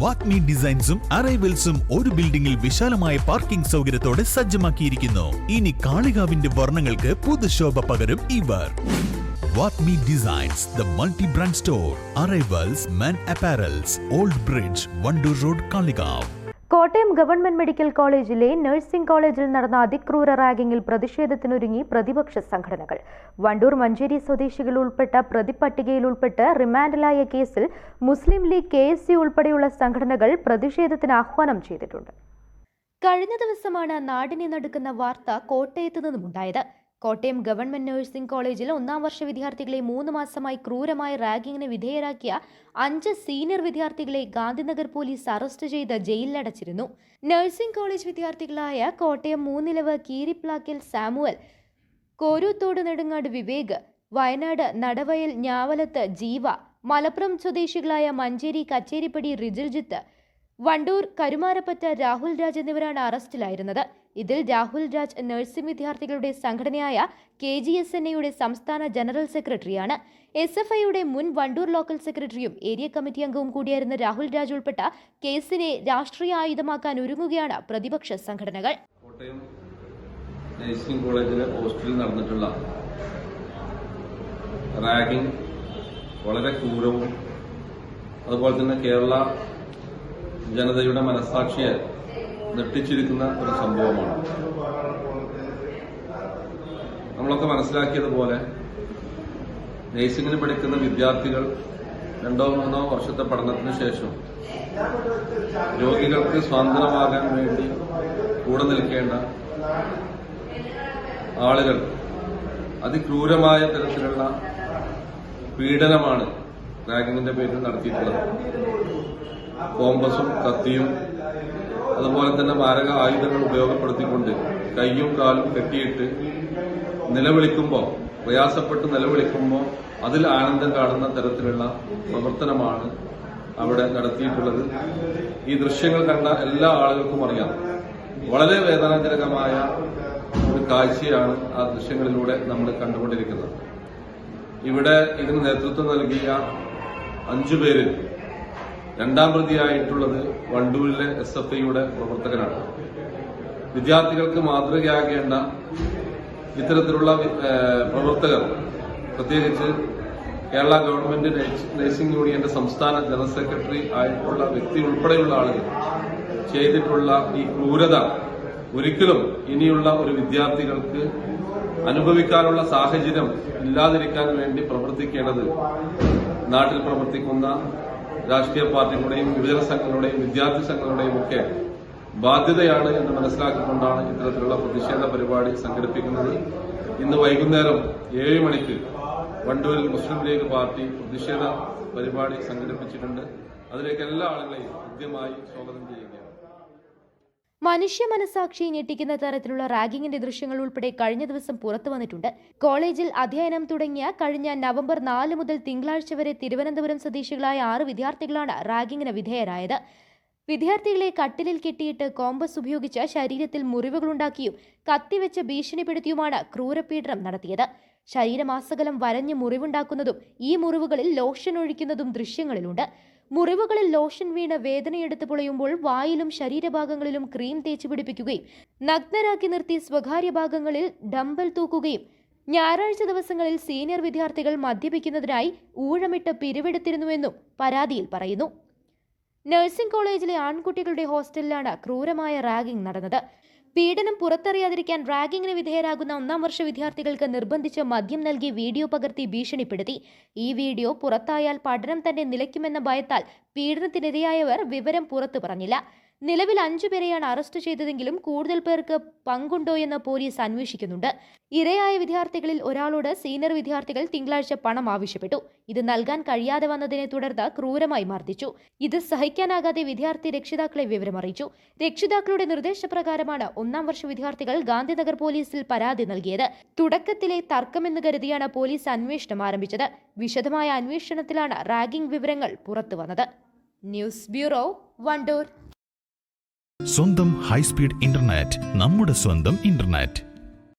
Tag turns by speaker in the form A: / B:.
A: വാക്മി ഡിസൈൻസും അറൈവൽസും ഒരു ബിൽഡിംഗിൽ വിശാലമായ പാർക്കിംഗ് സൗകര്യത്തോടെ സജ്ജമാക്കിയിരിക്കുന്നു. ഇനി കാളികാവിന്റെ വർണ്ണങ്ങൾക്ക് പുതുശോഭ പകരും ഇവർ. Wakmi designs, the multi brand store, arrivals, men apparels, old bridge, Wandoor road, Kalikavu.
B: Kottayam government medical കോളേജിലെ നഴ്സിംഗ് കോളേജിൽ നടന്ന അതിക്രൂര റാഗിങ്ങിൽ പ്രതിഷേധത്തിനൊരുങ്ങി പ്രതിപക്ഷ സംഘടനകൾ. വണ്ടൂർ മഞ്ചേരി സ്വദേശികൾ ഉൾപ്പെട്ട പ്രതിപട്ടികയിൽ ഉൾപ്പെട്ട് റിമാൻഡിലായ കേസിൽ മുസ്ലിം ലീഗ്, KSU ഉൾപ്പെടെയുള്ള സംഘടനകൾ പ്രതിഷേധത്തിന് ആഹ്വാനം ചെയ്തിട്ടുണ്ട്. കഴിഞ്ഞ ദിവസമാണ് നാടിനെ നടുക്കുന്ന വാർത്ത കോട്ടയത്ത് നിന്നുമുണ്ടായത്. കോട്ടയം ഗവൺമെന്റ് നഴ്സിംഗ് കോളേജിൽ 1ാം വർഷ വിദ്യാർത്ഥികളെ 3 മാസമായി ക്രൂരമായ റാഗിങ്ങിന് വിധേയരാക്കിയ 5 സീനിയർ വിദ്യാർത്ഥികളെ ഗാന്ധിനഗർ പോലീസ് അറസ്റ്റ് ചെയ്ത് ജയിലിലടച്ചിരുന്നു. നഴ്സിംഗ് കോളേജ് വിദ്യാർത്ഥികളായ കോട്ടയം മൂന്നിലവ് കീരിപ്ലാക്കിൽ സാമുവൽ, കോരൂത്തോട് നെടുങ്ങാട് വിവേക്, വയനാട് നടവയൽ ഞാവലത്ത് ജീവ, മലപ്പുറം സ്വദേശികളായ മഞ്ചേരി കച്ചേരിപ്പടി റിജിൽജിത്ത്, വണ്ടൂർ കരുമാരപ്പറ്റ രാഹുൽ രാജ് എന്നിവരാണ് അറസ്റ്റിലായിരുന്നത്. ഇതിൽ രാഹുൽ രാജ് നഴ്സിംഗ് വിദ്യാർത്ഥികളുടെ സംഘടനയായ KGSNA-യുടെ സംസ്ഥാന ജനറൽ സെക്രട്ടറിയാണ്. SFIയുടെ മുൻ വണ്ടൂർ ലോക്കൽ സെക്രട്ടറിയും ഏരിയ കമ്മിറ്റി അംഗവും കൂടിയായിരുന്ന രാഹുൽ രാജ് ഉൾപ്പെട്ട കേസിനെ രാഷ്ട്രീയ ആയുധമാക്കാൻ ഒരുങ്ങുകയാണ് പ്രതിപക്ഷ സംഘടനകൾ.
C: കോട്ടയം നഴ്സിംഗ് കോളേജിലെ ഹോസ്റ്റലിൽ നടന്നിട്ടുള്ള റാഗിംഗ് വളരെ ക്രൂരവും അതുപോലെ തന്നെ കേരള ജനതയുടെ മനസ്സാക്ഷിയെ നെട്ടിച്ചിരിക്കുന്ന ഒരു സംഭവമാണ്. നമ്മളൊക്കെ മനസ്സിലാക്കിയതുപോലെ നഴ്സിംഗിന് പഠിക്കുന്ന വിദ്യാർത്ഥികൾ 2-3 വർഷത്തെ പഠനത്തിന് ശേഷം രോഗികൾക്ക് സ്വാതന്ത്ര്യമാകാൻ വേണ്ടി കൂടെ നിൽക്കേണ്ട ആളുകൾ അതിക്രൂരമായ തരത്തിലുള്ള പീഡനമാണ് റാഗിങ്ങിന്റെ പേരിൽ നടത്തിയിട്ടുള്ളത്. കോമ്പസും കത്തിയും അതുപോലെ തന്നെ മാരക ആയുധങ്ങൾ ഉപയോഗപ്പെടുത്തിക്കൊണ്ട് കൈയും കാലും കെട്ടിയിട്ട് പ്രയാസപ്പെട്ട് നിലവിളിക്കുമ്പോൾ അതിൽ ആനന്ദം കാണുന്ന തരത്തിലുള്ള പ്രവർത്തനമാണ് അവിടെ നടത്തിയിട്ടുള്ളത്. ഈ ദൃശ്യങ്ങൾ കണ്ട എല്ലാ ആളുകൾക്കും അറിയാം, വളരെ വേദനാജനകമായ ഒരു കാഴ്ചയാണ് ആ ദൃശ്യങ്ങളിലൂടെ നമ്മൾ കണ്ടുകൊണ്ടിരിക്കുന്നത്. ഇവിടെ ഇതിന് നേതൃത്വം നൽകിയ 5 പേരിൽ 2ാം പ്രതിയായിട്ടുള്ളത് വണ്ടൂരിലെ SFIയുടെ പ്രവർത്തകനാണ്. വിദ്യാർത്ഥികൾക്ക് മാതൃകയാകേണ്ട ഇത്തരത്തിലുള്ള പ്രവർത്തകർ, പ്രത്യേകിച്ച് കേരള ഗവൺമെന്റ് നഴ്സിംഗ് യൂണിയന്റെ സംസ്ഥാന ജനറൽ സെക്രട്ടറി ആയിട്ടുള്ള വ്യക്തി ഉൾപ്പെടെയുള്ള ആളുകൾ ചെയ്തിട്ടുള്ള ഈ ക്രൂരത ഒരിക്കലും ഇനിയുള്ള ഒരു വിദ്യാർത്ഥികൾക്ക് അനുഭവിക്കാനുള്ള സാഹചര്യം ഇല്ലാതിരിക്കാൻ വേണ്ടി പ്രവർത്തിക്കേണ്ടത് നാട്ടിൽ പ്രവർത്തിക്കുന്ന രാഷ്ട്രീയ പാർട്ടികളുടെയും യുവജന സംഘങ്ങളുടെയും വിദ്യാർത്ഥി സംഘങ്ങളുടെയും ഒക്കെ ബാധ്യതയാണ് എന്ന് മനസ്സിലാക്കിക്കൊണ്ടാണ് ഇത്തരത്തിലുള്ള പ്രതിഷേധ പരിപാടി സംഘടിപ്പിക്കുന്നത്. ഇന്ന് വൈകുന്നേരം 7 മണിക്ക് വണ്ടൂരിൽ മുസ്ലിം ലീഗ് പാർട്ടി പ്രതിഷേധ പരിപാടി സംഘടിപ്പിച്ചിട്ടുണ്ട്. അതിലേക്ക് എല്ലാ ആളുകളെയും കൃത്യമായി സ്വാഗതം ചെയ്യുകയാണ്.
B: മനുഷ്യ മനസാക്ഷി ഞെട്ടിക്കുന്ന തരത്തിലുള്ള റാഗിങ്ങിന്റെ ദൃശ്യങ്ങൾ ഉൾപ്പെടെ കഴിഞ്ഞ ദിവസം പുറത്തു വന്നിട്ടുണ്ട്. കോളേജിൽ അധ്യയനം തുടങ്ങിയ കഴിഞ്ഞ നവംബർ 4 മുതൽ തിങ്കളാഴ്ച വരെ തിരുവനന്തപുരം സ്വദേശികളായ 6 വിദ്യാർത്ഥികളാണ് റാഗിങ്ങിന് വിധേയരായത്. വിദ്യാർത്ഥികളെ കട്ടിലിൽ കെട്ടിയിട്ട് കോമ്പസ് ഉപയോഗിച്ച് ശരീരത്തിൽ മുറിവുകളുണ്ടാക്കിയും കത്തിവെച്ച് ഭീഷണിപ്പെടുത്തിയുമാണ് ക്രൂരപീഡനം നടത്തിയത്. ശരീരമാസകലം വരഞ്ഞ് മുറിവുണ്ടാക്കുന്നതും ഈ മുറിവുകളിൽ ലോഷൻ ഒഴിക്കുന്നതും ദൃശ്യങ്ങളിലുണ്ട്. മുറിവുകളിൽ ലോഷൻ വീണ് വേദനയെടുത്ത് പൊളയുമ്പോൾ വായിലും ശരീരഭാഗങ്ങളിലും ക്രീം തേച്ച് പിടിപ്പിക്കുകയും നഗ്നരാക്കി നിർത്തി സ്വകാര്യ ഭാഗങ്ങളിൽ ഡംബൽ തൂക്കുകയും ഞായറാഴ്ച ദിവസങ്ങളിൽ സീനിയർ വിദ്യാർത്ഥികൾ മദ്യപിക്കുന്നതിനായി ഊഴമിട്ട് പിരിവെടുത്തിരുന്നുവെന്നും പരാതിയിൽ പറയുന്നു. നഴ്സിംഗ് കോളേജിലെ ആൺകുട്ടികളുടെ ഹോസ്റ്റലിലാണ് ക്രൂരമായ റാഗിംഗ് നടന്നത്. പീഡനം പുറത്തറിയാതിരിക്കാൻ റാഗിങ്ങിന് വിധേയരാകുന്ന 1ാം വർഷ വിദ്യാർത്ഥികൾക്ക് നിർബന്ധിച്ച് മദ്യം നൽകി വീഡിയോ പകർത്തി ഭീഷണിപ്പെടുത്തി. ഈ വീഡിയോ പുറത്തായാൽ പഠനം തന്നെ നിലയ്ക്കുമെന്ന ഭയത്താൽ പീഡനത്തിനിരയായവർ വിവരം പുറത്തു പറഞ്ഞില്ല. നിലവിൽ 5 പേരെയാണ് അറസ്റ്റ് ചെയ്തതെങ്കിലും കൂടുതൽ പേർക്ക് പങ്കുണ്ടോയെന്ന് പോലീസ് അന്വേഷിക്കുന്നുണ്ട്. ഇരയായ വിദ്യാർത്ഥികളിൽ ഒരാളോട് സീനിയർ വിദ്യാർത്ഥികൾ തിങ്കളാഴ്ച പണം ആവശ്യപ്പെട്ടു. ഇത് നൽകാൻ കഴിയാതെ വന്നതിനെ തുടർന്ന് ക്രൂരമായി മർദ്ദിച്ചു. ഇത് സഹിക്കാനാകാതെ വിദ്യാർത്ഥി രക്ഷിതാക്കളെ വിവരമറിയിച്ചു. രക്ഷിതാക്കളുടെ നിർദ്ദേശപ്രകാരമാണ് 1ാം വർഷ വിദ്യാർത്ഥികൾ ഗാന്ധിനഗർ പോലീസിൽ പരാതി നൽകിയത്. തുടക്കത്തിലെ തർക്കമെന്ന് കരുതിയാണ് പോലീസ് അന്വേഷണം ആരംഭിച്ചത്. വിശദമായ അന്വേഷണത്തിലാണ് റാഗിംഗ് വിവരങ്ങൾ പുറത്തുവന്നത്. News bureau, Wandoor.
A: സ്വന്തം ഹൈസ്പീഡ് ഇന്റർനെറ്റ്, നമ്മുടെ സ്വന്തം ഇന്റർനെറ്റ്.